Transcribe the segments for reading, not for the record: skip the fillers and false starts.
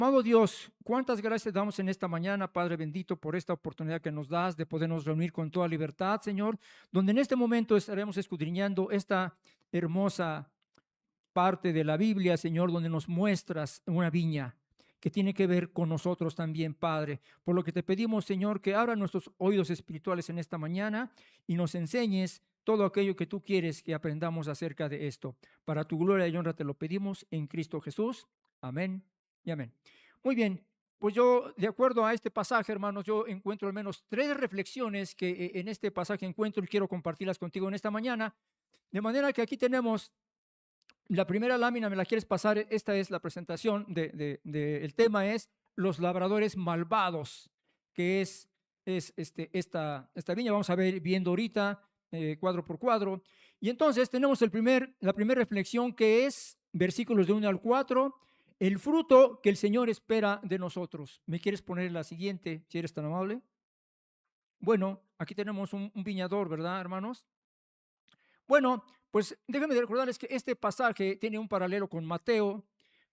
Amado Dios, cuántas gracias damos en esta mañana, Padre bendito, por esta oportunidad que nos das de podernos reunir con toda libertad, Señor, donde en este momento estaremos escudriñando esta hermosa parte de la Biblia, Señor, donde nos muestras una viña que tiene que ver con nosotros también, Padre. Por lo que te pedimos, Señor, que abra nuestros oídos espirituales en esta mañana y nos enseñes todo aquello que tú quieres que aprendamos acerca de esto. Para tu gloria y honra te lo pedimos en Cristo Jesús. Amén y amén. Muy bien, pues yo, de acuerdo a este pasaje, hermanos, yo encuentro al menos tres reflexiones que en este pasaje encuentro y quiero compartirlas contigo en esta mañana. De manera que aquí tenemos la primera lámina. ¿Me la quieres pasar? Esta es la presentación el tema es los labradores malvados, que es esta viña. Vamos a ver viendo ahorita cuadro por cuadro. Y entonces tenemos la primera reflexión, que es versículos de 1 al 4, el fruto que el Señor espera de nosotros. ¿Me quieres poner la siguiente, si eres tan amable? Bueno, aquí tenemos un viñador, ¿verdad, hermanos? Bueno, pues déjenme recordarles que este pasaje tiene un paralelo con Mateo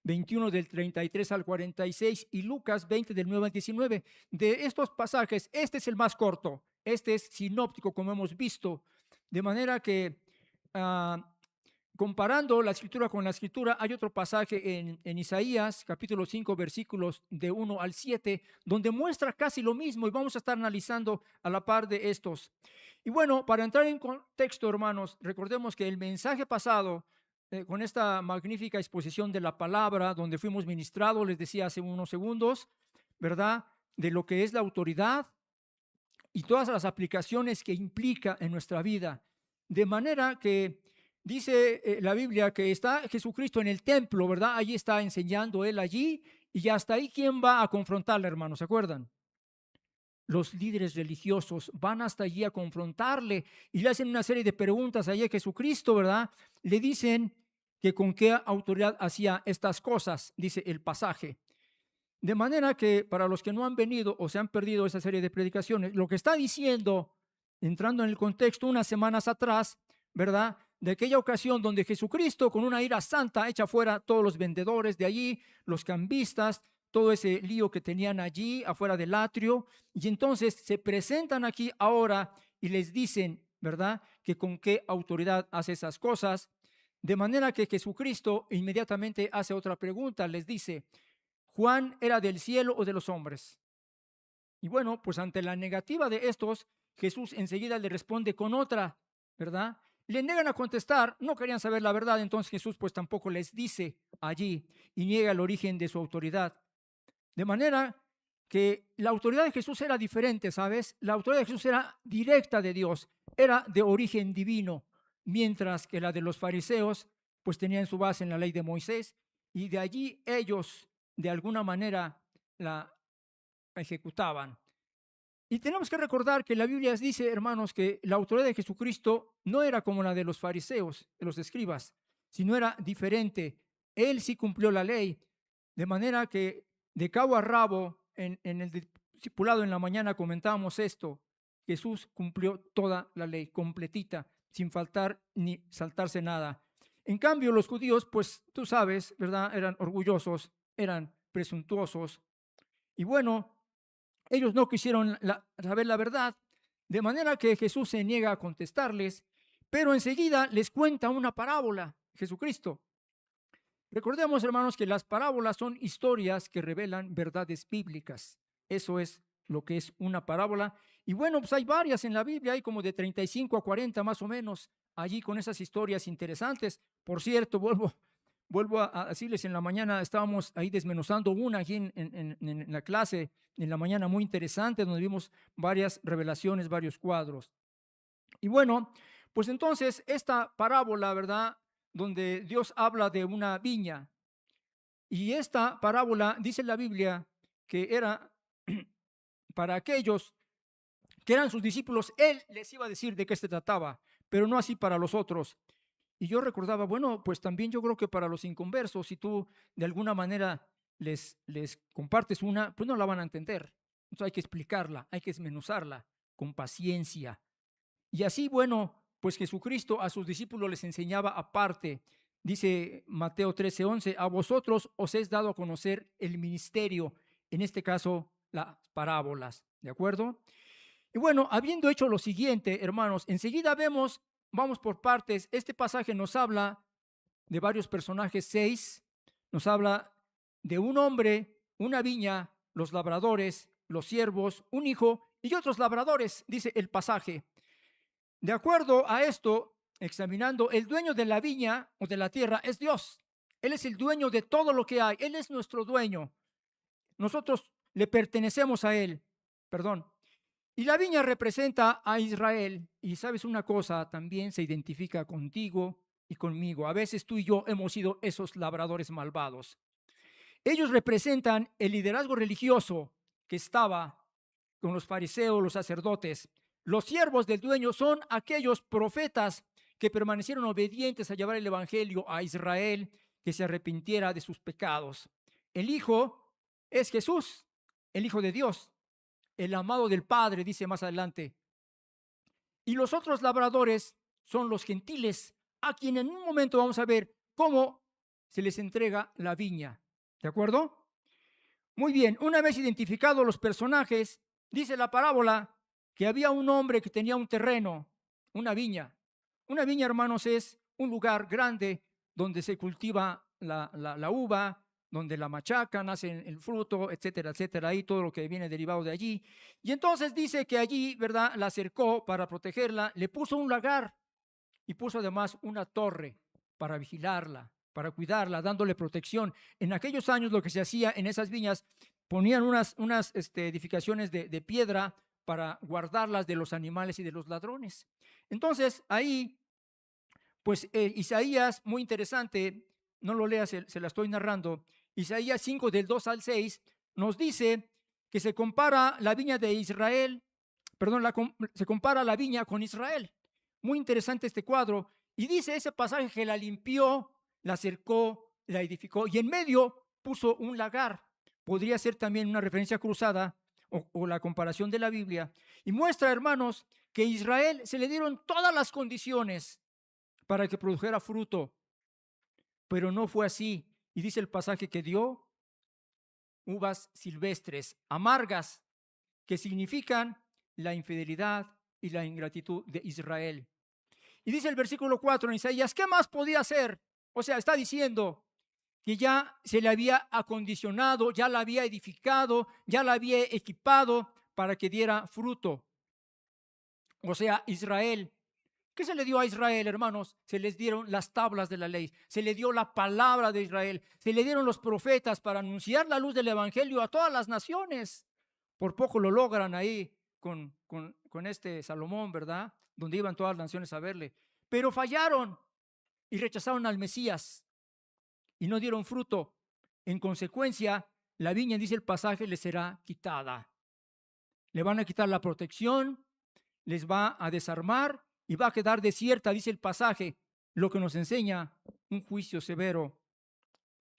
21 del 33 al 46 y Lucas 20 del 9 al 19. De estos pasajes, este es el más corto, este es sinóptico, como hemos visto, de manera que comparando la escritura con la escritura, hay otro pasaje en Isaías, capítulo 5, versículos de 1 al 7, donde muestra casi lo mismo y vamos a estar analizando a la par de estos. Y bueno, para entrar en contexto, hermanos, recordemos que el mensaje pasado, con esta magnífica exposición de la palabra, donde fuimos ministrados, les decía hace unos segundos, ¿verdad? De lo que es la autoridad y todas las aplicaciones que implica en nuestra vida. De manera que dice la Biblia que está Jesucristo en el templo, ¿verdad? Allí está enseñando él allí, y hasta ahí, ¿quién va a confrontarle, hermanos? ¿Se acuerdan? Los líderes religiosos van hasta allí a confrontarle y le hacen una serie de preguntas allí a Jesucristo, ¿verdad? Le dicen que con qué autoridad hacía estas cosas, dice el pasaje. De manera que para los que no han venido o se han perdido esa serie de predicaciones, lo que está diciendo, entrando en el contexto unas semanas atrás, ¿verdad? De aquella ocasión donde Jesucristo, con una ira santa, echa fuera todos los vendedores de allí, los cambistas, todo ese lío que tenían allí afuera del atrio, y entonces se presentan aquí ahora y les dicen, ¿verdad?, que con qué autoridad hace esas cosas. De manera que Jesucristo inmediatamente hace otra pregunta, les dice: ¿Juan era del cielo o de los hombres? Y bueno, pues ante la negativa de estos, Jesús enseguida le responde con otra, ¿verdad? Le niegan a contestar, no querían saber la verdad, entonces Jesús pues tampoco les dice allí y niega el origen de su autoridad. De manera que la autoridad de Jesús era diferente, ¿sabes? La autoridad de Jesús era directa de Dios, era de origen divino, mientras que la de los fariseos pues tenían su base en la ley de Moisés, y de allí ellos de alguna manera la ejecutaban. Y tenemos que recordar que la Biblia dice, hermanos, que la autoridad de Jesucristo no era como la de los fariseos, de los escribas, sino era diferente. Él sí cumplió la ley, de manera que de cabo a rabo, en el discipulado en la mañana comentábamos esto: Jesús cumplió toda la ley, completita, sin faltar ni saltarse nada. En cambio, los judíos, pues tú sabes, ¿verdad? Eran orgullosos, eran presuntuosos, y bueno, ellos no quisieron saber la verdad, de manera que Jesús se niega a contestarles, pero enseguida les cuenta una parábola, Jesucristo. Recordemos, hermanos, que las parábolas son historias que revelan verdades bíblicas. Eso es lo que es una parábola. Y bueno, pues hay varias en la Biblia, hay como de 35 a 40 más o menos, allí con esas historias interesantes. Por cierto, vuelvo a decirles, en la mañana estábamos ahí desmenuzando una aquí en la clase, en la mañana, muy interesante, donde vimos varias revelaciones, varios cuadros. Y bueno, pues entonces esta parábola, ¿verdad?, donde Dios habla de una viña, y esta parábola dice la Biblia que era para aquellos que eran sus discípulos. Él les iba a decir de qué se trataba, pero no así para los otros. Y yo recordaba, bueno, pues también yo creo que para los inconversos, si tú de alguna manera les compartes una, pues no la van a entender. Entonces hay que explicarla, hay que desmenuzarla con paciencia. Y así, bueno, pues Jesucristo a sus discípulos les enseñaba aparte, dice Mateo 13:11, a vosotros os es dado a conocer el ministerio, en este caso las parábolas, ¿de acuerdo? Y bueno, habiendo hecho lo siguiente, hermanos, enseguida vamos por partes, este pasaje nos habla de varios personajes, 6, nos habla de un hombre, una viña, los labradores, los siervos, un hijo y otros labradores, dice el pasaje. De acuerdo a esto, examinando, el dueño de la viña o de la tierra es Dios. Él es el dueño de todo lo que hay. Él es nuestro dueño. Nosotros le pertenecemos a Él. Perdón. Y la viña representa a Israel. Y sabes una cosa, también se identifica contigo y conmigo. A veces tú y yo hemos sido esos labradores malvados. Ellos representan el liderazgo religioso que estaba con los fariseos, los sacerdotes. Los siervos del dueño son aquellos profetas que permanecieron obedientes a llevar el evangelio a Israel, que se arrepintiera de sus pecados. El Hijo es Jesús, el Hijo de Dios, el amado del Padre, dice más adelante. Y los otros labradores son los gentiles, a quien en un momento vamos a ver cómo se les entrega la viña. ¿De acuerdo? Muy bien, una vez identificados los personajes, dice la parábola que había un hombre que tenía un terreno, una viña. Una viña, hermanos, es un lugar grande donde se cultiva la uva, donde la machacan, hacen el fruto, etcétera, etcétera, y todo lo que viene derivado de allí. Y entonces dice que allí, ¿verdad?, la cercó para protegerla, le puso un lagar y puso además una torre para vigilarla, para cuidarla, dándole protección. En aquellos años lo que se hacía en esas viñas, ponían unas edificaciones de piedra para guardarlas de los animales y de los ladrones. Entonces, ahí, pues Isaías, muy interesante, no lo leas, se la estoy narrando, Isaías 5 del 2 al 6, nos dice que se compara la viña de Israel, perdón, se compara la viña con Israel. Muy interesante este cuadro. Y dice ese pasaje que la limpió, la cercó, la edificó y en medio puso un lagar. Podría ser también una referencia cruzada o la comparación de la Biblia. Y muestra, hermanos, que a Israel se le dieron todas las condiciones para que produjera fruto, pero no fue así. Y dice el pasaje que dio uvas silvestres, amargas, que significan la infidelidad y la ingratitud de Israel. Y dice el versículo 4 en Isaías, ¿qué más podía hacer? O sea, está diciendo que ya se le había acondicionado, ya la había edificado, ya la había equipado para que diera fruto. O sea, Israel. ¿Qué se le dio a Israel, hermanos? Se les dieron las tablas de la ley, se le dio la palabra de Israel, se le dieron los profetas para anunciar la luz del evangelio a todas las naciones. Por poco lo logran ahí con este Salomón, ¿verdad? Donde iban todas las naciones a verle. Pero fallaron y rechazaron al Mesías y no dieron fruto. En consecuencia, la viña, dice el pasaje, les será quitada. Le van a quitar la protección, les va a desarmar y va a quedar desierta, dice el pasaje, lo que nos enseña un juicio severo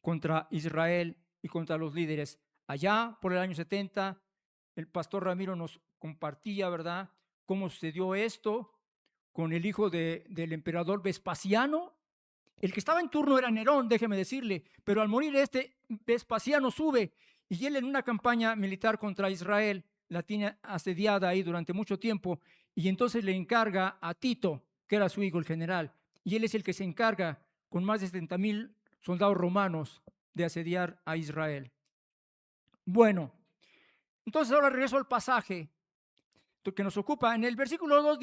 contra Israel y contra los líderes. Allá por el año 70, el pastor Ramiro nos compartía, ¿verdad?, cómo sucedió esto con el hijo del emperador Vespasiano. El que estaba en turno era Nerón, déjeme decirle, pero al morir Vespasiano sube y él en una campaña militar contra Israel la tiene asediada ahí durante mucho tiempo y entonces le encarga a Tito, que era su hijo, el general, y él es el que se encarga con más de 70,000 soldados romanos de asediar a Israel. Bueno, entonces ahora regreso al pasaje que nos ocupa. En el versículo 2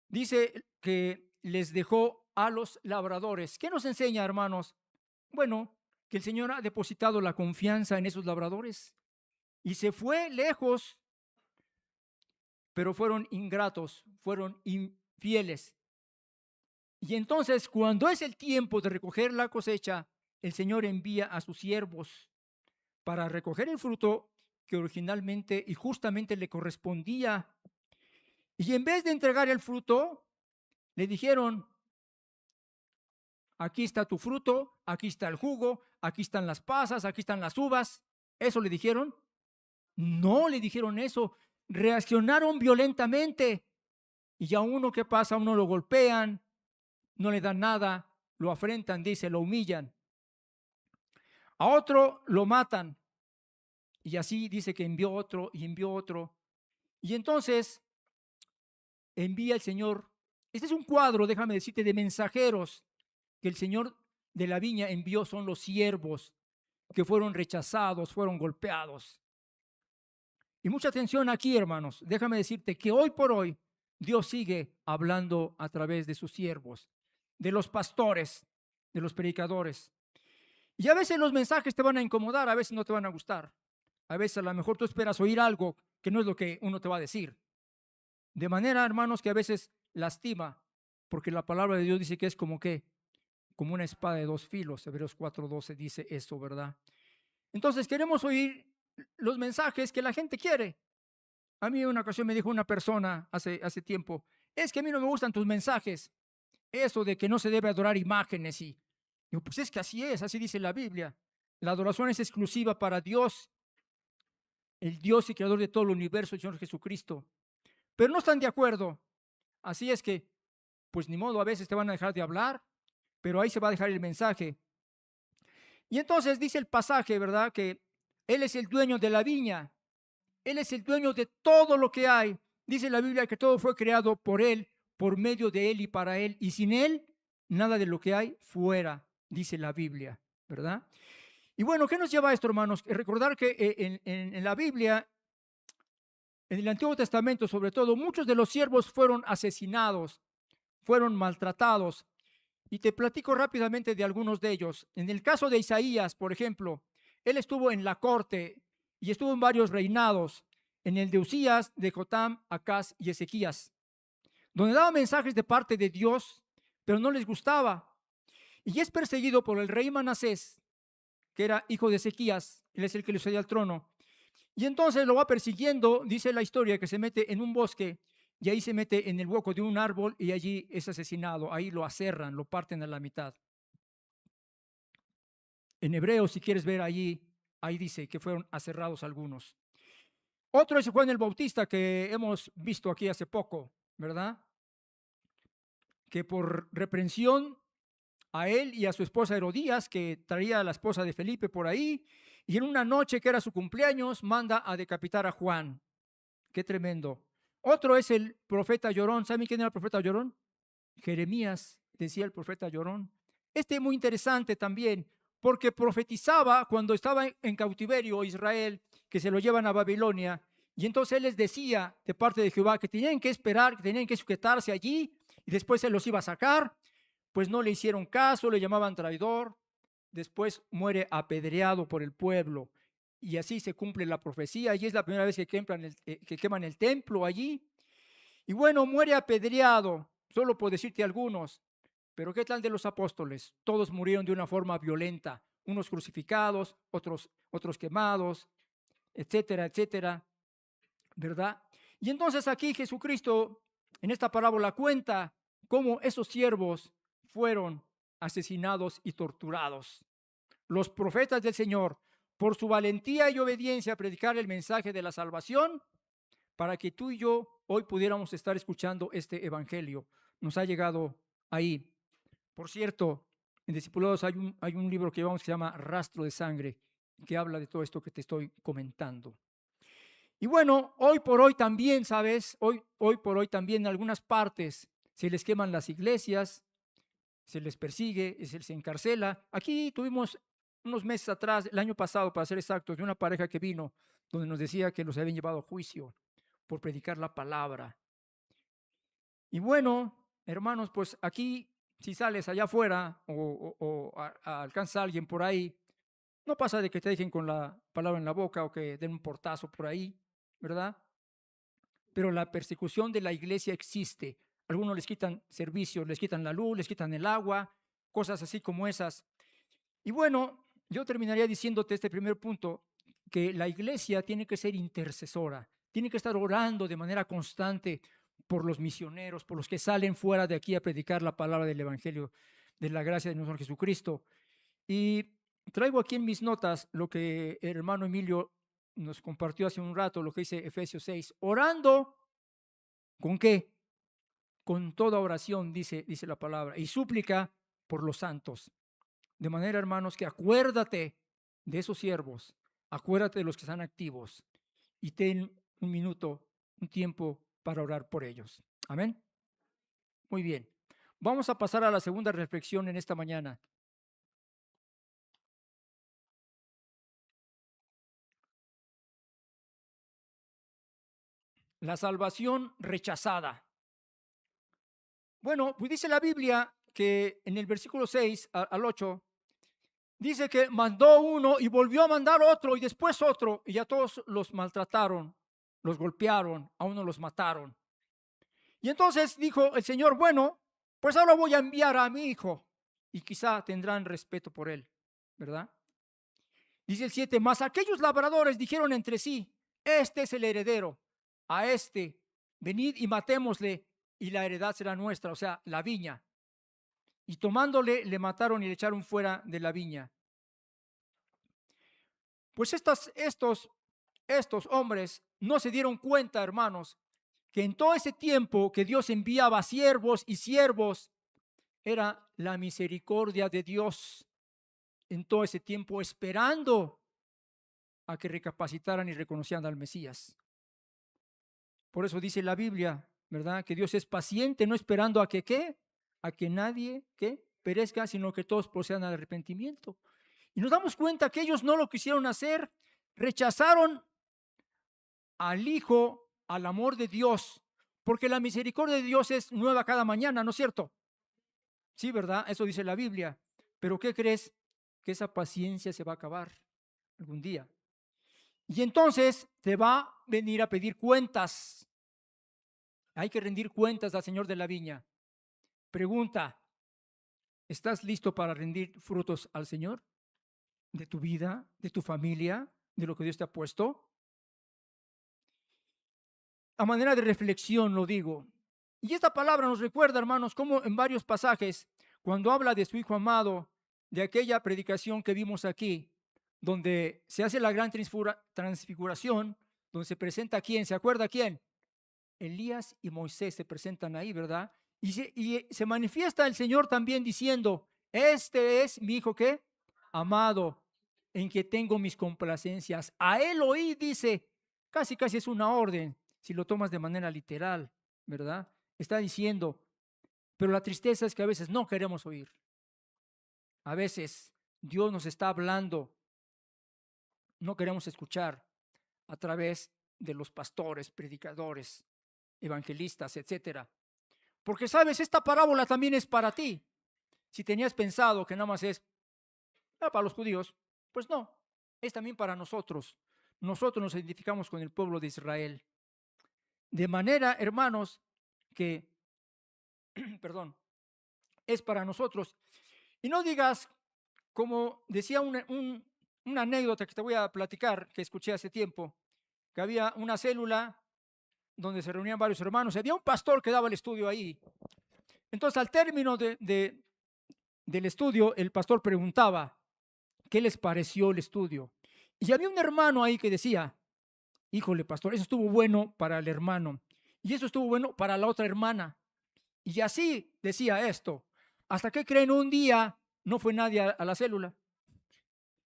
dice que les dejó a los labradores. ¿Qué nos enseña, hermanos? Bueno, que el Señor ha depositado la confianza en esos labradores y se fue lejos, pero fueron ingratos, fueron infieles. Y entonces, cuando es el tiempo de recoger la cosecha, el Señor envía a sus siervos para recoger el fruto que originalmente y justamente le correspondía. Y en vez de entregar el fruto, le dijeron: aquí está tu fruto, aquí está el jugo, aquí están las pasas, aquí están las uvas. ¿Eso le dijeron? No le dijeron eso. Reaccionaron violentamente. Y ya uno que pasa, uno lo golpean, no le dan nada, lo afrentan, dice, lo humillan. A otro lo matan. Y así dice que envió otro y envió otro. Y entonces envía el Señor. Este es un cuadro, déjame decirte, de mensajeros que el Señor de la viña envió. Son los siervos que fueron rechazados, fueron golpeados. Y mucha atención aquí, hermanos. Déjame decirte que hoy por hoy Dios sigue hablando a través de sus siervos, de los pastores, de los predicadores. Y a veces los mensajes te van a incomodar, a veces no te van a gustar. A veces a lo mejor tú esperas oír algo que no es lo que uno te va a decir. De manera, hermanos, que a veces lastima, porque la palabra de Dios dice que es como que, como una espada de dos filos. Hebreos 4:12 dice eso, ¿verdad? Entonces queremos oír los mensajes que la gente quiere. A mí una ocasión me dijo una persona hace tiempo, es que a mí no me gustan tus mensajes, eso de que no se debe adorar imágenes. Y digo, pues es que así es, así dice la Biblia. La adoración es exclusiva para Dios, el Dios y creador de todo el universo, el Señor Jesucristo. Pero no están de acuerdo. Así es que, pues ni modo, a veces te van a dejar de hablar, pero ahí se va a dejar el mensaje. Y entonces dice el pasaje, ¿verdad? Que Él es el dueño de la viña. Él es el dueño de todo lo que hay. Dice la Biblia que todo fue creado por Él, por medio de Él y para Él. Y sin Él, nada de lo que hay fuera, dice la Biblia, ¿verdad? Y bueno, ¿qué nos lleva a esto, hermanos? Recordar que en la Biblia, en el Antiguo Testamento sobre todo, muchos de los siervos fueron asesinados, fueron maltratados. Y te platico rápidamente de algunos de ellos. En el caso de Isaías, por ejemplo, él estuvo en la corte y estuvo en varios reinados, en el de Usías, de Jotam, Acaz y Ezequías, donde daba mensajes de parte de Dios, pero no les gustaba. Y es perseguido por el rey Manasés, que era hijo de Ezequías, él es el que le sucedió al trono. Y entonces lo va persiguiendo, dice la historia, que se mete en un bosque y ahí se mete en el hueco de un árbol y allí es asesinado. Ahí lo aserran, lo parten a la mitad. En hebreo, si quieres ver allí, ahí dice que fueron aserrados algunos. Otro es Juan el Bautista, que hemos visto aquí hace poco, ¿verdad? Que por reprensión a él y a su esposa Herodías, que traía a la esposa de Felipe por ahí, y en una noche que era su cumpleaños, manda a decapitar a Juan. Qué tremendo. Otro es el profeta Llorón. ¿Saben quién era el profeta Llorón? Jeremías, decía el profeta Llorón. Este es muy interesante también, porque profetizaba cuando estaba en cautiverio Israel, que se lo llevan a Babilonia, y entonces él les decía de parte de Jehová que tenían que esperar, que tenían que sujetarse allí, y después se los iba a sacar. Pues no le hicieron caso, le llamaban traidor. Después muere apedreado por el pueblo, y así se cumple la profecía, y es la primera vez que queman el templo allí. Y bueno, muere apedreado, solo por decirte algunos. Pero ¿qué tal de los apóstoles? Todos murieron de una forma violenta, unos crucificados, otros quemados, etcétera, etcétera, ¿verdad? Y entonces aquí Jesucristo en esta parábola cuenta cómo esos siervos fueron asesinados y torturados. Los profetas del Señor, por su valentía y obediencia a predicar el mensaje de la salvación, para que tú y yo hoy pudiéramos estar escuchando este evangelio. Nos ha llegado ahí. Por cierto, en Discipulados hay un libro que llevamos que se llama Rastro de Sangre, que habla de todo esto que te estoy comentando. Y bueno, hoy por hoy también, ¿sabes? Hoy por hoy también en algunas partes se les queman las iglesias, se les persigue, se les encarcela. Aquí tuvimos unos meses atrás, el año pasado, para ser exactos, de una pareja que vino, donde nos decía que los habían llevado a juicio por predicar la palabra. Y bueno, hermanos, pues aquí, si sales allá afuera alcanza a alguien por ahí, no pasa de que te dejen con la palabra en la boca o que den un portazo por ahí, ¿verdad? Pero la persecución de la iglesia existe. Algunos les quitan servicios, les quitan la luz, les quitan el agua, cosas así como esas. Y bueno, yo terminaría diciéndote este primer punto, que la iglesia tiene que ser intercesora, tiene que estar orando de manera constante por los misioneros, por los que salen fuera de aquí a predicar la palabra del Evangelio, de la gracia de nuestro Jesucristo. Y traigo aquí en mis notas lo que el hermano Emilio nos compartió hace un rato, lo que dice Efesios 6, orando, ¿con qué? Con toda oración, dice la palabra, y súplica por los santos. De manera, hermanos, que acuérdate de esos siervos, acuérdate de los que están activos y ten un minuto, un tiempo para orar por ellos. Amén. Muy bien. Vamos a pasar a la segunda reflexión en esta mañana. La salvación rechazada. Bueno, pues dice la Biblia que en el versículo 6 al 8, dice que mandó uno y volvió a mandar otro y después otro, y ya todos los maltrataron, los golpearon, a uno los mataron. Y entonces dijo el Señor, bueno, pues ahora voy a enviar a mi hijo y quizá tendrán respeto por él, ¿verdad? Dice el 7, mas aquellos labradores dijeron entre sí, este es el heredero, a este, venid y matémosle y la heredad será nuestra, o sea, la viña. Y tomándole, le mataron y le echaron fuera de la viña. Pues estos hombres no se dieron cuenta, hermanos, que en todo ese tiempo que Dios enviaba siervos y siervos, era la misericordia de Dios en todo ese tiempo esperando a que recapacitaran y reconocieran al Mesías. Por eso dice la Biblia, ¿verdad? Que Dios es paciente, no esperando a que ¿qué? A que nadie ¿qué? Perezca, sino que todos procedan al arrepentimiento. Y nos damos cuenta que ellos no lo quisieron hacer, rechazaron al Hijo, al amor de Dios, porque la misericordia de Dios es nueva cada mañana, ¿no es cierto? Sí, ¿verdad? Eso dice la Biblia. Pero ¿qué crees? Que esa paciencia se va a acabar algún día. Y entonces te va a venir a pedir cuentas. Hay que rendir cuentas al Señor de la viña. Pregunta, ¿estás listo para rendir frutos al Señor? ¿De tu vida, de tu familia, de lo que Dios te ha puesto? A manera de reflexión lo digo. Y esta palabra nos recuerda, hermanos, como en varios pasajes, cuando habla de su Hijo amado, de aquella predicación que vimos aquí, donde se hace la gran transfiguración, donde se presenta quién, ¿se acuerda quién? Elías y Moisés se presentan ahí, ¿verdad? Y se manifiesta el Señor también diciendo, este es mi Hijo, ¿qué? Amado, en que tengo mis complacencias. A él oí, dice, casi es una orden, si lo tomas de manera literal, ¿verdad? Está diciendo, pero la tristeza es que a veces no queremos oír. A veces Dios nos está hablando, no queremos escuchar a través de los pastores, predicadores, evangelistas, etcétera. Porque sabes, esta parábola también es para ti. Si tenías pensado que nada más es para los judíos, pues no, es también para nosotros. Nosotros nos identificamos con el pueblo de Israel. De manera, hermanos, que, perdón, es para nosotros. Y no digas, como decía una anécdota que te voy a platicar, que escuché hace tiempo, que había una célula donde se reunían varios hermanos, y había un pastor que daba el estudio ahí. Entonces, al término del estudio, el pastor preguntaba, ¿qué les pareció el estudio? Y había un hermano ahí que decía, híjole, pastor, eso estuvo bueno para el hermano, y eso estuvo bueno para la otra hermana. Y así decía esto, hasta que creen un día no fue nadie a la célula.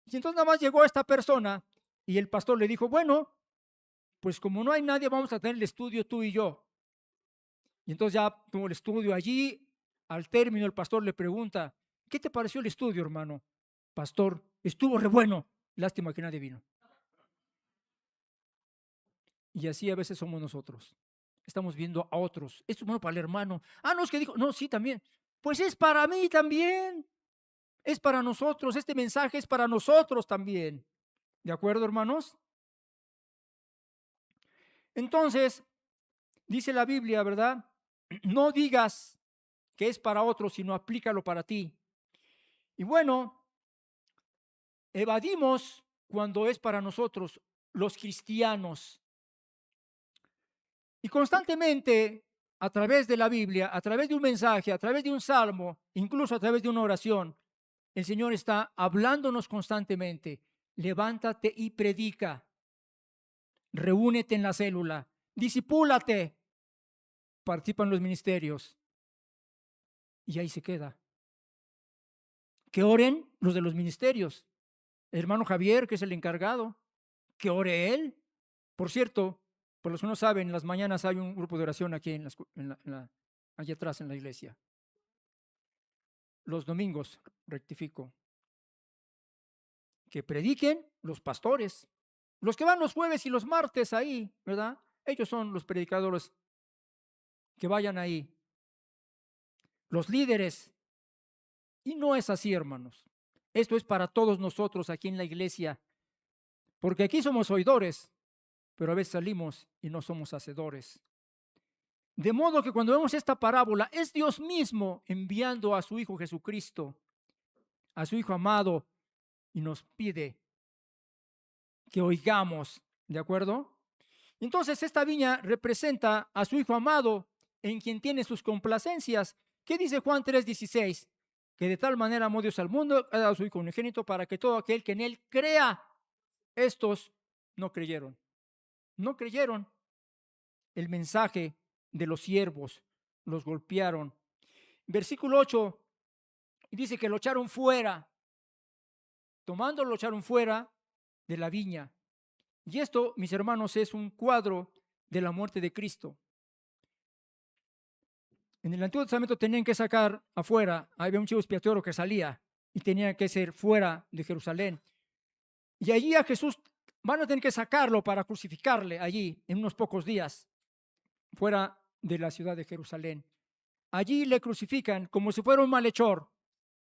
Y entonces nada más llegó esta persona y el pastor le dijo, bueno, pues como no hay nadie, vamos a tener el estudio tú y yo. Y entonces ya tuvo el estudio allí. Al término, el pastor le pregunta, ¿qué te pareció el estudio, hermano? Pastor, estuvo re bueno. Lástima que nadie vino. Y así a veces somos nosotros. Estamos viendo a otros. Esto es bueno para el hermano. Ah, no, es que dijo, no, sí, también. Pues es para mí también. Es para nosotros. Este mensaje es para nosotros también. ¿De acuerdo, hermanos? Entonces, dice la Biblia, ¿verdad? No digas que es para otros, sino aplícalo para ti. Y bueno, evadimos cuando es para nosotros, los cristianos. Y constantemente, a través de la Biblia, a través de un mensaje, a través de un salmo, incluso a través de una oración, el Señor está hablándonos constantemente. Levántate y predica. Reúnete en la célula. Disipúlate. Participa en los ministerios. Y ahí se queda. Que oren los de los ministerios. El hermano Javier, que es el encargado, que ore él. Por cierto, por los que no saben, en las mañanas hay un grupo de oración aquí allá atrás en la iglesia. Los domingos, rectifico, que prediquen los pastores. Los que van los jueves y los martes ahí, ¿verdad? Ellos son los predicadores que vayan ahí. Los líderes. Y no es así, hermanos. Esto es para todos nosotros aquí en la iglesia. Porque aquí somos oidores, pero a veces salimos y no somos hacedores. De modo que cuando vemos esta parábola, es Dios mismo enviando a su Hijo Jesucristo, a su Hijo amado, y nos pide que oigamos, ¿de acuerdo? Entonces esta viña representa a su Hijo amado, en quien tiene sus complacencias. ¿Qué dice Juan 3:16? Que de tal manera amó Dios al mundo, ha dado a su Hijo unigénito para que todo aquel que en él crea, estos no creyeron. No creyeron el mensaje de los siervos, los golpearon. Versículo 8 dice que lo echaron fuera, tomándolo lo echaron fuera de la viña. Y esto, mis hermanos, es un cuadro de la muerte de Cristo. En el Antiguo Testamento tenían que sacar afuera, había un chivo expiatorio que salía y tenía que ser fuera de Jerusalén. Y allí a Jesús van a tener que sacarlo para crucificarle allí en unos pocos días, fuera de la ciudad de Jerusalén. Allí le crucifican como si fuera un malhechor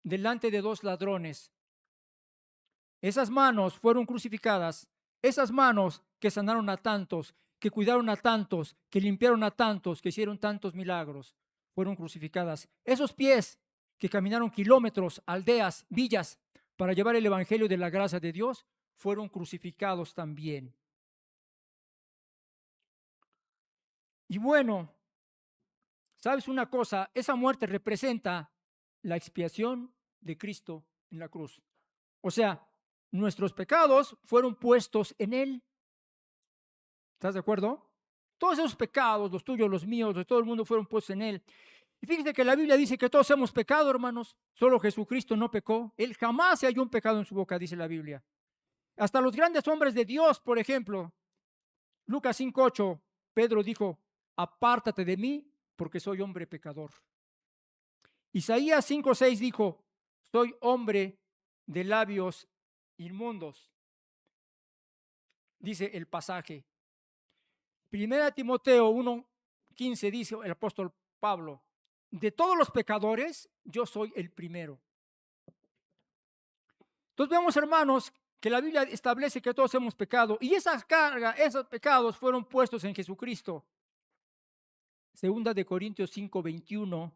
delante de dos ladrones. Esas manos fueron crucificadas, esas manos que sanaron a tantos, que cuidaron a tantos, que limpiaron a tantos, que hicieron tantos milagros, fueron crucificadas. Esos pies que caminaron kilómetros, aldeas, villas, para llevar el evangelio de la gracia de Dios, fueron crucificados también. Y bueno, ¿sabes una cosa? Esa muerte representa la expiación de Cristo en la cruz. O sea, nuestros pecados fueron puestos en Él. ¿Estás de acuerdo? Todos esos pecados, los tuyos, los míos, de todo el mundo, fueron puestos en Él. Y fíjate que la Biblia dice que todos hemos pecado, hermanos. Solo Jesucristo no pecó. Él jamás se halló un pecado en su boca, dice la Biblia. Hasta los grandes hombres de Dios, por ejemplo, Lucas 5:8, Pedro dijo, apártate de mí porque soy hombre pecador. Isaías 5:6 dijo, soy hombre de labios inmundos. Dice el pasaje. Primera Timoteo 1:15 dice el apóstol Pablo, de todos los pecadores, yo soy el primero. Entonces vemos, hermanos, que la Biblia establece que todos hemos pecado y esas cargas, esos pecados fueron puestos en Jesucristo. Segunda de Corintios 5:21,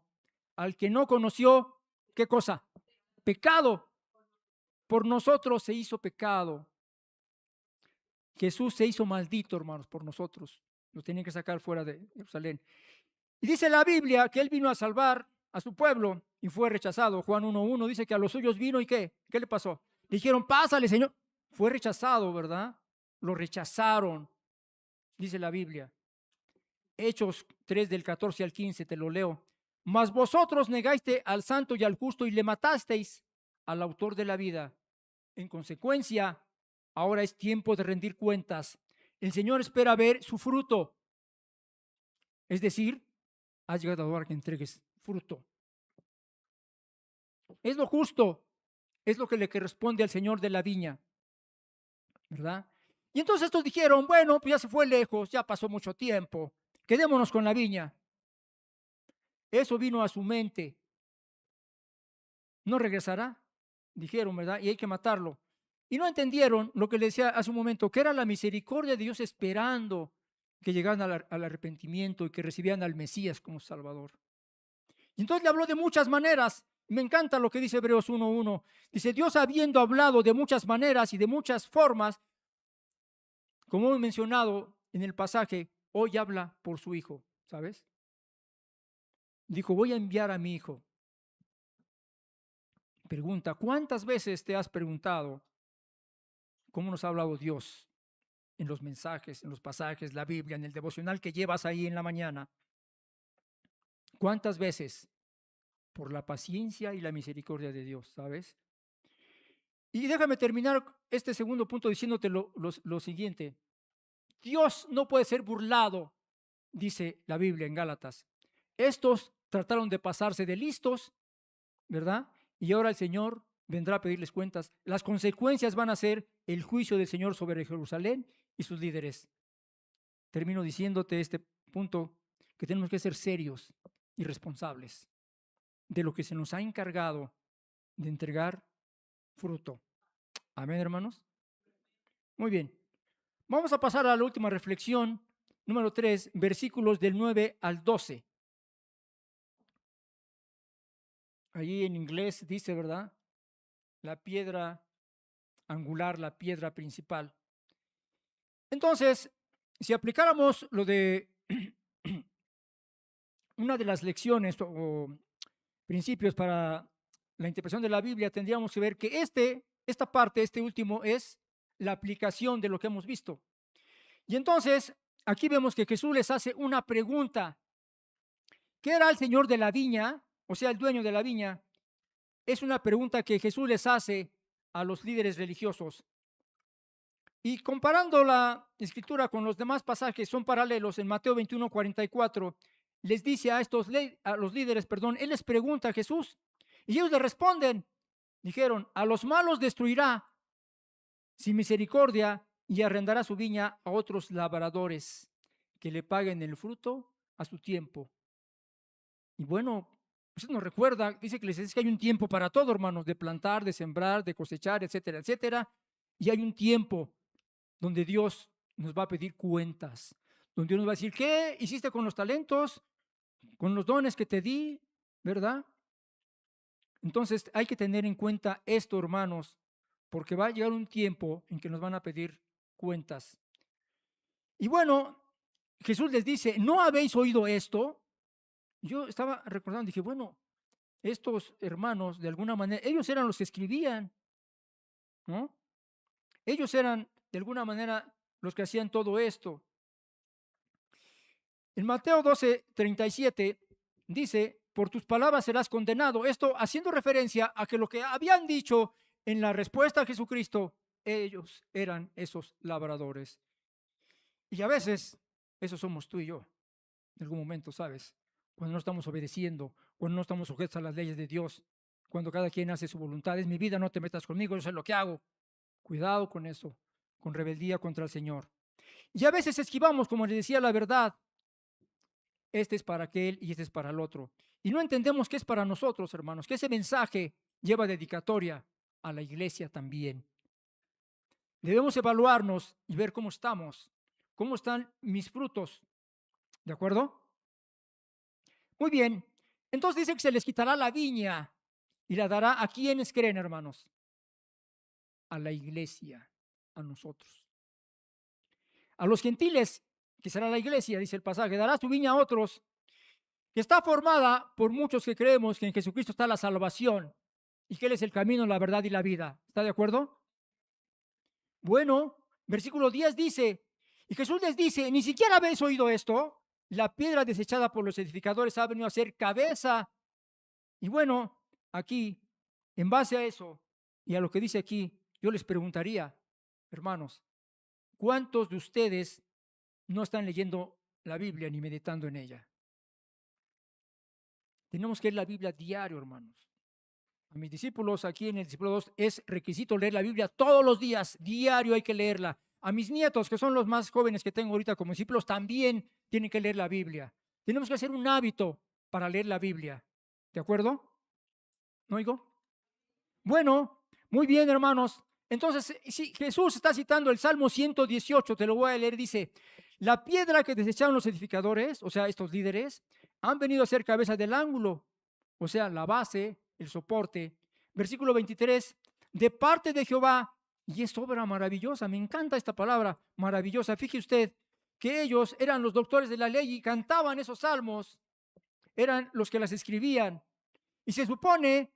al que no conoció, ¿qué cosa? Pecado. Por nosotros se hizo pecado. Jesús se hizo maldito, hermanos, por nosotros. Lo tenían que sacar fuera de Jerusalén. Y dice la Biblia que Él vino a salvar a su pueblo y fue rechazado. Juan 1:1 dice que a los suyos vino y ¿qué? ¿Qué le pasó? Le dijeron, pásale, Señor. Fue rechazado, ¿verdad? Lo rechazaron, dice la Biblia. Hechos 3 del 14 al 15, te lo leo. Mas vosotros negaste al santo y al justo y le matasteis al autor de la vida. En consecuencia, ahora es tiempo de rendir cuentas. El Señor espera ver su fruto. Es decir, has llegado a la hora que entregues fruto. Es lo justo, es lo que le corresponde al Señor de la viña, ¿verdad? Y entonces estos dijeron, bueno, pues ya se fue lejos, ya pasó mucho tiempo, quedémonos con la viña. Eso vino a su mente. No regresará, dijeron, ¿verdad? Y hay que matarlo. Y no entendieron lo que le decía hace un momento, que era la misericordia de Dios esperando que llegaran al arrepentimiento y que recibieran al Mesías como Salvador. Y entonces le habló de muchas maneras. Me encanta lo que dice Hebreos 1:1. Dice, Dios habiendo hablado de muchas maneras y de muchas formas, como hemos mencionado en el pasaje, hoy habla por su Hijo, ¿sabes? Dijo, voy a enviar a mi Hijo. Pregunta, ¿cuántas veces te has preguntado cómo nos ha hablado Dios en los mensajes, en los pasajes, la Biblia, en el devocional que llevas ahí en la mañana? ¿Cuántas veces por la paciencia y la misericordia de Dios, ¿sabes? Y déjame terminar este segundo punto diciéndote lo siguiente. Dios no puede ser burlado, dice la Biblia en Gálatas. Estos trataron de pasarse de listos, ¿verdad? Y ahora el Señor vendrá a pedirles cuentas. Las consecuencias van a ser el juicio del Señor sobre Jerusalén y sus líderes. Termino diciéndote este punto, que tenemos que ser serios y responsables de lo que se nos ha encargado de entregar fruto. Amén, hermanos. Muy bien. Vamos a pasar a la última reflexión, número 3, versículos del 9 al 12. Allí en inglés dice, ¿verdad? La piedra angular, la piedra principal. Entonces, si aplicáramos lo de una de las lecciones o principios para la interpretación de la Biblia, tendríamos que ver que esta parte, este último, es la aplicación de lo que hemos visto. Y entonces, aquí vemos que Jesús les hace una pregunta. ¿Qué era el señor de la viña? O sea, el dueño de la viña. Es una pregunta que Jesús les hace a los líderes religiosos. Y comparando la escritura con los demás pasajes, son paralelos. En Mateo 21:44, les dice a los líderes, él les pregunta a Jesús, y ellos le responden, dijeron, a los malos destruirá sin misericordia y arrendará su viña a otros labradores que le paguen el fruto a su tiempo. Y bueno, usted nos recuerda, dice que les dice que hay un tiempo para todo, hermanos, de plantar, de sembrar, de cosechar, etcétera, etcétera. Y hay un tiempo donde Dios nos va a pedir cuentas, donde Dios nos va a decir, ¿qué hiciste con los talentos, con los dones que te di, verdad? Entonces hay que tener en cuenta esto, hermanos, porque va a llegar un tiempo en que nos van a pedir cuentas. Y bueno, Jesús les dice, ¿no habéis oído esto? Yo estaba recordando, dije, bueno, estos hermanos, de alguna manera, ellos eran los que escribían, ¿no? Ellos eran, de alguna manera, los que hacían todo esto. En Mateo 12:37 dice, por tus palabras serás condenado. Esto haciendo referencia a que lo que habían dicho en la respuesta a Jesucristo, ellos eran esos labradores. Y a veces, eso somos tú y yo, en algún momento, ¿sabes? Cuando no estamos obedeciendo, cuando no estamos sujetos a las leyes de Dios, cuando cada quien hace su voluntad. Es mi vida, no te metas conmigo, yo sé lo que hago. Cuidado con eso, con rebeldía contra el Señor. Y a veces esquivamos, como les decía, la verdad. Este es para aquel y este es para el otro. Y no entendemos que es para nosotros, hermanos, que ese mensaje lleva dedicatoria a la iglesia también. Debemos evaluarnos y ver cómo estamos, cómo están mis frutos. ¿De acuerdo? Muy bien. Entonces dice que se les quitará la viña y la dará a quienes creen, hermanos. A la iglesia, a nosotros. A los gentiles, que será la iglesia, dice el pasaje, dará su viña a otros, que está formada por muchos que creemos que en Jesucristo está la salvación y que Él es el camino, la verdad y la vida. ¿Está de acuerdo? Bueno, versículo 10 dice, y Jesús les dice, ni siquiera habéis oído esto, la piedra desechada por los edificadores ha venido a ser cabeza. Y bueno, aquí, en base a eso y a lo que dice aquí, yo les preguntaría, hermanos, ¿cuántos de ustedes no están leyendo la Biblia ni meditando en ella? Tenemos que leer la Biblia diario, hermanos. A mis discípulos aquí en el discípulo 2 es requisito leer la Biblia todos los días, diario hay que leerla. A mis nietos, que son los más jóvenes que tengo ahorita como discípulos, también tienen que leer la Biblia. Tenemos que hacer un hábito para leer la Biblia. ¿De acuerdo? ¿No oigo? Bueno, muy bien, hermanos. Entonces, si Jesús está citando el Salmo 118, te lo voy a leer, dice, la piedra que desecharon los edificadores, o sea, estos líderes, han venido a ser cabeza del ángulo, o sea, la base, el soporte. Versículo 23, de parte de Jehová, y es obra maravillosa, me encanta esta palabra, maravillosa. Fíjese usted que ellos eran los doctores de la ley y cantaban esos salmos, eran los que las escribían. Y se supone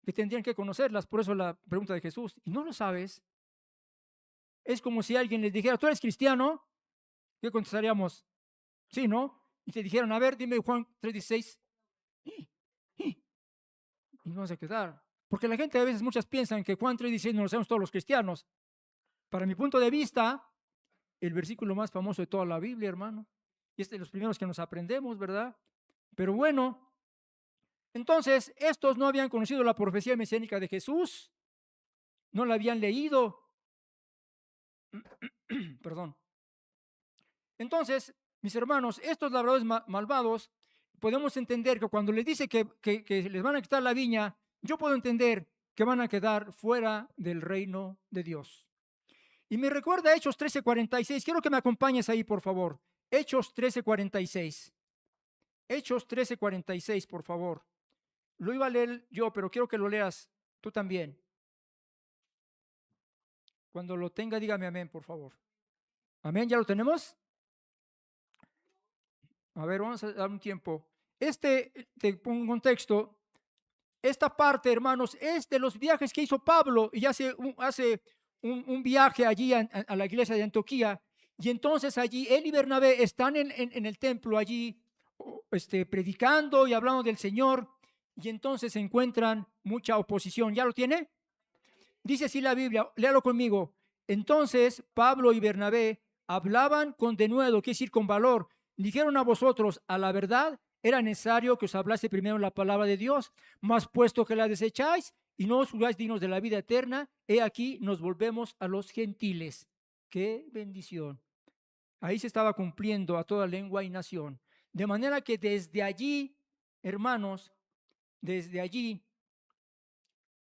que tendrían que conocerlas, por eso la pregunta de Jesús, ¿y no lo sabes? Es como si alguien les dijera, ¿tú eres cristiano? ¿Qué contestaríamos? Sí, ¿no? Y te dijeron, a ver, dime Juan 3:16. y nos vamos a quedar. Porque la gente a veces, muchas piensan que Juan 3:16 nos lo sabemos todos los cristianos. Para mi punto de vista, el versículo más famoso de toda la Biblia, hermano. Y este es de los primeros que nos aprendemos, ¿verdad? Pero bueno, entonces estos no habían conocido la profecía mesiánica de Jesús, no la habían leído. Perdón. Entonces, mis hermanos, estos labradores malvados, podemos entender que cuando les dice que les van a quitar la viña, yo puedo entender que van a quedar fuera del reino de Dios. Y me recuerda Hechos 13:46. Quiero que me acompañes ahí, por favor. Hechos 13:46. Hechos 13:46, por favor. Lo iba a leer yo, pero quiero que lo leas tú también. Cuando lo tenga, dígame amén, por favor. Amén, ¿ya lo tenemos? A ver, vamos a dar un tiempo. Te pongo un contexto. Esta parte, hermanos, es de los viajes que hizo Pablo y hace un viaje allí a la iglesia de Antioquía. Y entonces allí él y Bernabé están en el templo allí predicando y hablando del Señor. Y entonces se encuentran mucha oposición. ¿Ya lo tiene? Dice así la Biblia, léalo conmigo. Entonces Pablo y Bernabé hablaban con denuedo, quiere decir con valor. Dijeron a vosotros, a la verdad, era necesario que os hablase primero la palabra de Dios, mas puesto que la desecháis y no os jugáis dignos de la vida eterna, he aquí nos volvemos a los gentiles. ¡Qué bendición! Ahí se estaba cumpliendo a toda lengua y nación. De manera que desde allí, hermanos, desde allí,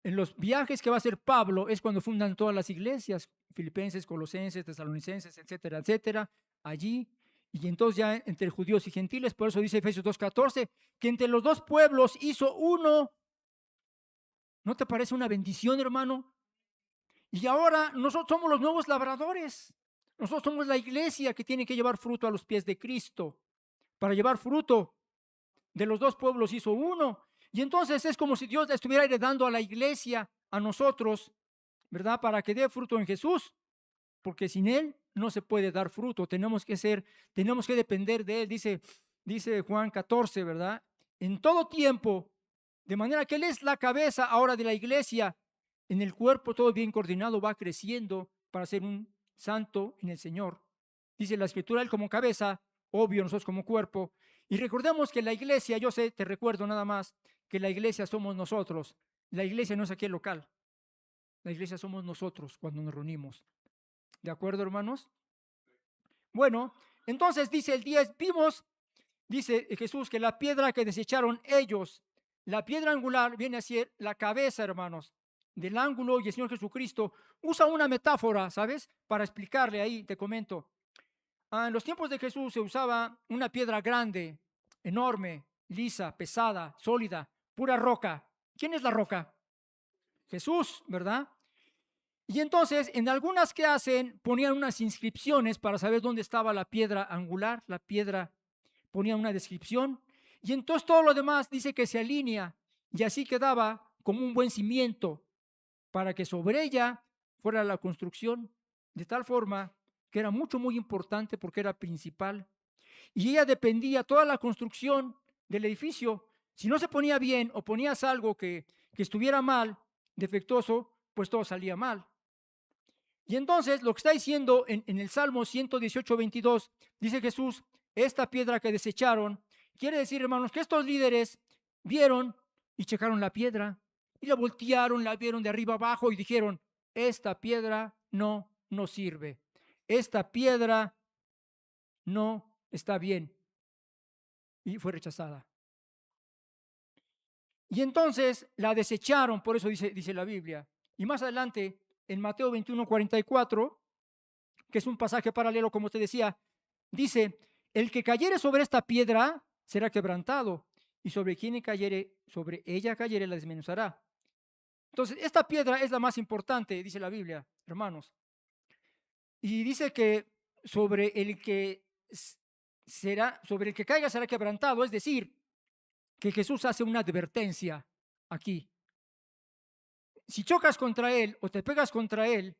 en los viajes que va a hacer Pablo es cuando fundan todas las iglesias, Filipenses, Colosenses, Tesalonicenses, etcétera, etcétera, allí. Y entonces ya entre judíos y gentiles, por eso dice Efesios 2:14, que entre los dos pueblos hizo uno. ¿No te parece una bendición, hermano? Y ahora nosotros somos los nuevos labradores. Nosotros somos la iglesia que tiene que llevar fruto a los pies de Cristo. Para llevar fruto de los dos pueblos hizo uno. Y entonces es como si Dios le estuviera heredando a la iglesia, a nosotros, ¿verdad? Para que dé fruto en Jesús. Porque sin Él no se puede dar fruto. Tenemos que depender de Él. Dice Juan 14, ¿verdad? En todo tiempo, de manera que Él es la cabeza ahora de la iglesia. En el cuerpo todo bien coordinado va creciendo para ser un santo en el Señor. Dice la Escritura, Él como cabeza, obvio, nosotros como cuerpo. Y recordemos que la iglesia, yo sé, te recuerdo nada más, que la iglesia somos nosotros. La iglesia no es aquí el local. La iglesia somos nosotros cuando nos reunimos. ¿De acuerdo, hermanos? Bueno, entonces dice el 10, vimos, dice Jesús, que la piedra que desecharon ellos, la piedra angular viene a ser la cabeza, hermanos, del ángulo, y el Señor Jesucristo usa una metáfora, ¿sabes? Para explicarle ahí, te comento. En los tiempos de Jesús se usaba una piedra grande, enorme, lisa, pesada, sólida, pura roca. ¿Quién es la roca? Jesús, ¿verdad? Y entonces, en algunas que hacen, ponían unas inscripciones para saber dónde estaba la piedra angular, la piedra, ponían una descripción. Y entonces todo lo demás dice que se alinea y así quedaba como un buen cimiento para que sobre ella fuera la construcción, de tal forma que era muy importante porque era principal. Y ella dependía, toda la construcción del edificio, si no se ponía bien o ponías algo que estuviera mal, defectuoso, pues todo salía mal. Y entonces lo que está diciendo en el Salmo 118:22, dice Jesús, esta piedra que desecharon, quiere decir, hermanos, que estos líderes vieron y checaron la piedra y la voltearon, la vieron de arriba abajo y dijeron, esta piedra no nos sirve, esta piedra no está bien, y fue rechazada. Y entonces la desecharon, por eso dice la Biblia. Y más adelante, en Mateo 21:44, que es un pasaje paralelo, como te decía, dice, el que cayere sobre esta piedra será quebrantado, y sobre quien cayere, sobre ella cayere, la desmenuzará. Entonces, esta piedra es la más importante, dice la Biblia, hermanos. Y dice que sobre el que sobre el que caiga será quebrantado, es decir, que Jesús hace una advertencia aquí. Si chocas contra Él o te pegas contra Él,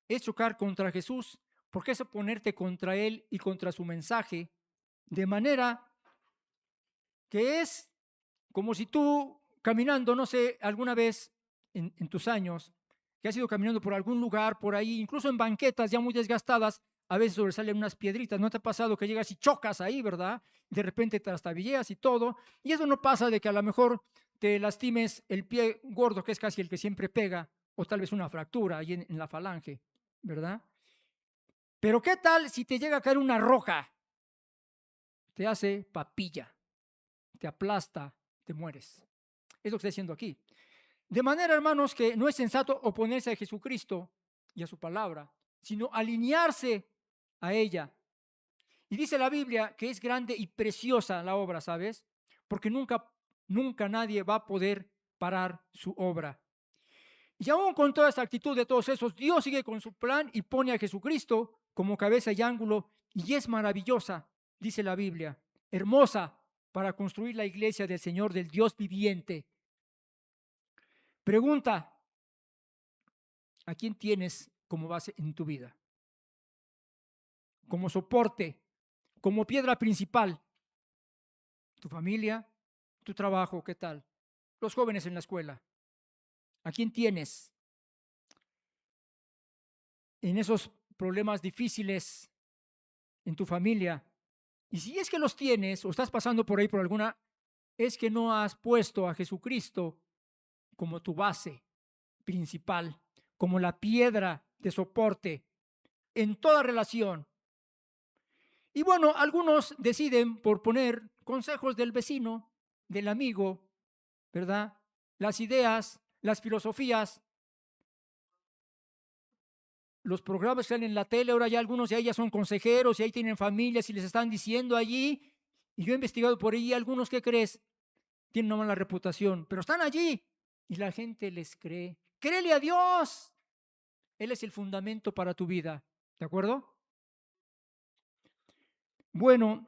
es chocar contra Jesús, porque es ponerte contra Él y contra su mensaje, de manera que es como si tú caminando, no sé, alguna vez en tus años, que has ido caminando por algún lugar, por ahí, incluso en banquetas ya muy desgastadas, a veces sobresalen unas piedritas? ¿No te ha pasado que llegas y chocas ahí, verdad? De repente te trastabilleas y todo. Y eso no pasa de que a lo mejor te lastimes el pie gordo, que es casi el que siempre pega, o tal vez una fractura ahí en la falange, ¿verdad? Pero ¿qué tal si te llega a caer una roca? Te hace papilla, te aplasta, te mueres. Es lo que está diciendo aquí. De manera, hermanos, que no es sensato oponerse a Jesucristo y a su palabra, sino alinearse a ella. Y dice la Biblia que es grande y preciosa la obra, ¿sabes? Porque nunca nadie va a poder parar su obra. Y aún con toda esta actitud de todos esos, Dios sigue con su plan y pone a Jesucristo como cabeza y ángulo, y es maravillosa, dice la Biblia, hermosa para construir la iglesia del Señor, del Dios viviente. Pregunta: ¿a quién tienes como base en tu vida? Como soporte, como piedra principal. ¿Tu familia? ¿Tu trabajo? ¿Qué tal? Los jóvenes en la escuela. ¿A quién tienes en esos problemas difíciles en tu familia? Y si es que los tienes o estás pasando por ahí por alguna, es que no has puesto a Jesucristo como tu base principal, como la piedra de soporte en toda relación. Y bueno, algunos deciden por poner consejos del vecino, del amigo, ¿verdad? Las ideas, las filosofías, los programas que salen en la tele, ahora ya algunos de ellas son consejeros y ahí tienen familias y les están diciendo allí. Y yo he investigado por ahí, algunos, ¿qué crees? Tienen una mala reputación, pero están allí y la gente les cree. Créele a Dios. Él es el fundamento para tu vida. ¿De acuerdo? Bueno,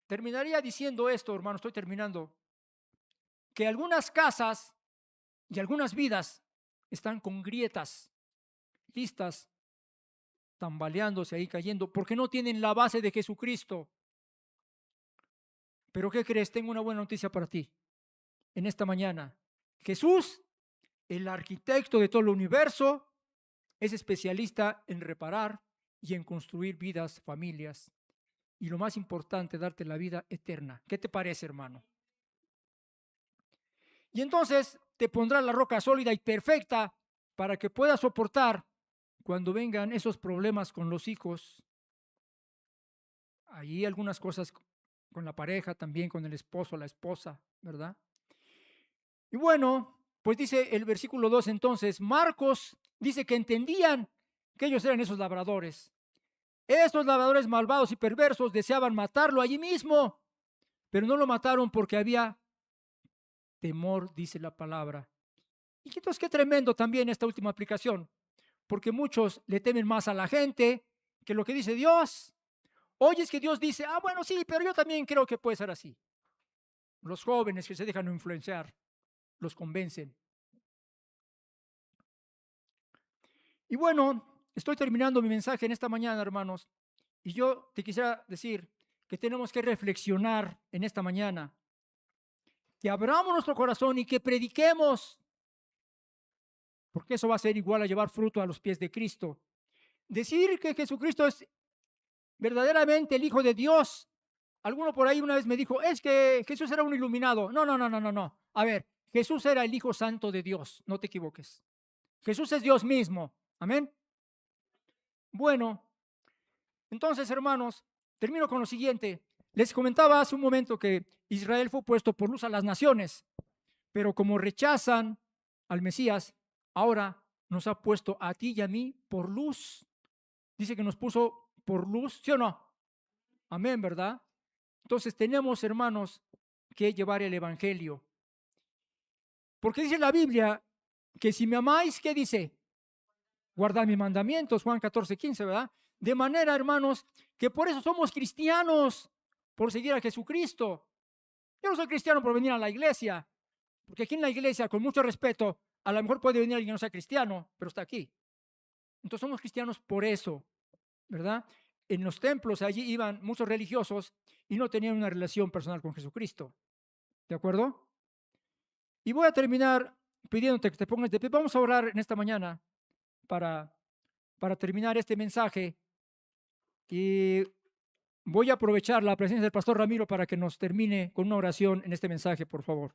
terminaría diciendo esto, hermano, estoy terminando, que algunas casas y algunas vidas están con grietas, listas, tambaleándose ahí, cayendo, porque no tienen la base de Jesucristo. Pero ¿qué crees? Tengo una buena noticia para ti en esta mañana. Jesús, el arquitecto de todo el universo, es especialista en reparar y en construir vidas, familias. Y lo más importante, darte la vida eterna. ¿Qué te parece, hermano? Y entonces te pondrá la roca sólida y perfecta para que puedas soportar cuando vengan esos problemas con los hijos. Allí algunas cosas con la pareja, también con el esposo, la esposa, ¿verdad? Y bueno, pues dice el versículo 2 entonces, Marcos dice que entendían que ellos eran esos labradores. Estos labradores malvados y perversos deseaban matarlo allí mismo, pero no lo mataron porque había temor, dice la palabra. Y entonces qué tremendo también esta última aplicación, porque muchos le temen más a la gente que lo que dice Dios. Oye, es que Dios dice, bueno, sí, pero yo también creo que puede ser así. Los jóvenes que se dejan influenciar, los convencen. Y bueno, estoy terminando mi mensaje en esta mañana, hermanos, y yo te quisiera decir que tenemos que reflexionar en esta mañana, que abramos nuestro corazón y que prediquemos, porque eso va a ser igual a llevar fruto a los pies de Cristo. Decir que Jesucristo es verdaderamente el Hijo de Dios. Alguno por ahí una vez me dijo, es que Jesús era un iluminado. No, no, no, no, no, no. A ver, Jesús era el Hijo Santo de Dios, no te equivoques. Jesús es Dios mismo. Amén. Bueno, entonces, hermanos, termino con lo siguiente. Les comentaba hace un momento que Israel fue puesto por luz a las naciones, pero como rechazan al Mesías, ahora nos ha puesto a ti y a mí por luz. Dice que nos puso por luz, ¿sí o no? Amén, ¿verdad? Entonces tenemos, hermanos, que llevar el evangelio. Porque dice la Biblia que si me amáis, ¿qué dice? Guardad mis mandamientos, Juan 14:15, ¿verdad? De manera, hermanos, que por eso somos cristianos, por seguir a Jesucristo. Yo no soy cristiano por venir a la iglesia, porque aquí en la iglesia, con mucho respeto, a lo mejor puede venir alguien que no sea cristiano, pero está aquí. Entonces somos cristianos por eso, ¿verdad? En los templos allí iban muchos religiosos y no tenían una relación personal con Jesucristo. ¿De acuerdo? Y voy a terminar pidiéndote que te pongas de pie. Vamos a orar en esta mañana para, para terminar este mensaje. Y voy a aprovechar la presencia del pastor Ramiro para que nos termine con una oración en este mensaje, por favor.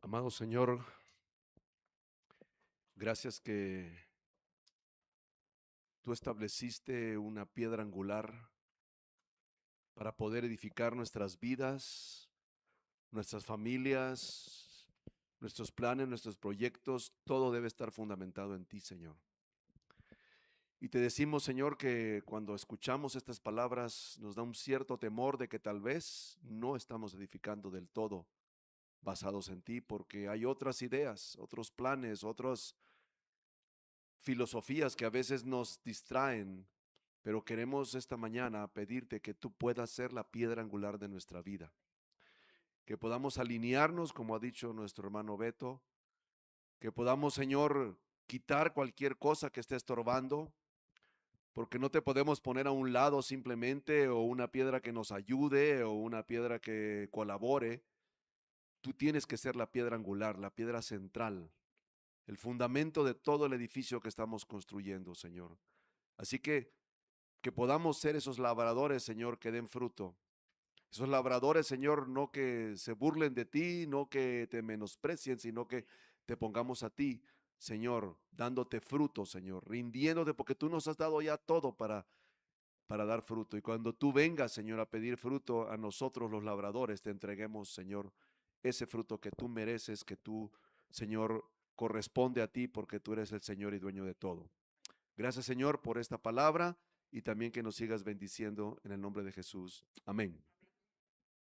Amado Señor, gracias que tú estableciste una piedra angular para poder edificar nuestras vidas, nuestras familias, nuestros planes, nuestros proyectos. Todo debe estar fundamentado en ti, Señor. Y te decimos, Señor, que cuando escuchamos estas palabras nos da un cierto temor de que tal vez no estamos edificando del todo basados en ti, porque hay otras ideas, otros planes, otras filosofías que a veces nos distraen, pero queremos esta mañana pedirte que tú puedas ser la piedra angular de nuestra vida, que podamos alinearnos, como ha dicho nuestro hermano Beto, que podamos, Señor, quitar cualquier cosa que esté estorbando, porque no te podemos poner a un lado simplemente, o una piedra que nos ayude, o una piedra que colabore. Tú tienes que ser la piedra angular, la piedra central, el fundamento de todo el edificio que estamos construyendo, Señor. Así que podamos ser esos labradores, Señor, que den fruto. Esos labradores, Señor, no que se burlen de ti, no que te menosprecien, sino que te pongamos a ti, Señor, dándote fruto, Señor, rindiéndote, porque tú nos has dado ya todo para dar fruto. Y cuando tú vengas, Señor, a pedir fruto a nosotros los labradores, te entreguemos, Señor, ese fruto que tú mereces, que tú, Señor, corresponde a ti, porque tú eres el Señor y dueño de todo. Gracias, Señor, por esta palabra y también que nos sigas bendiciendo en el nombre de Jesús. Amén.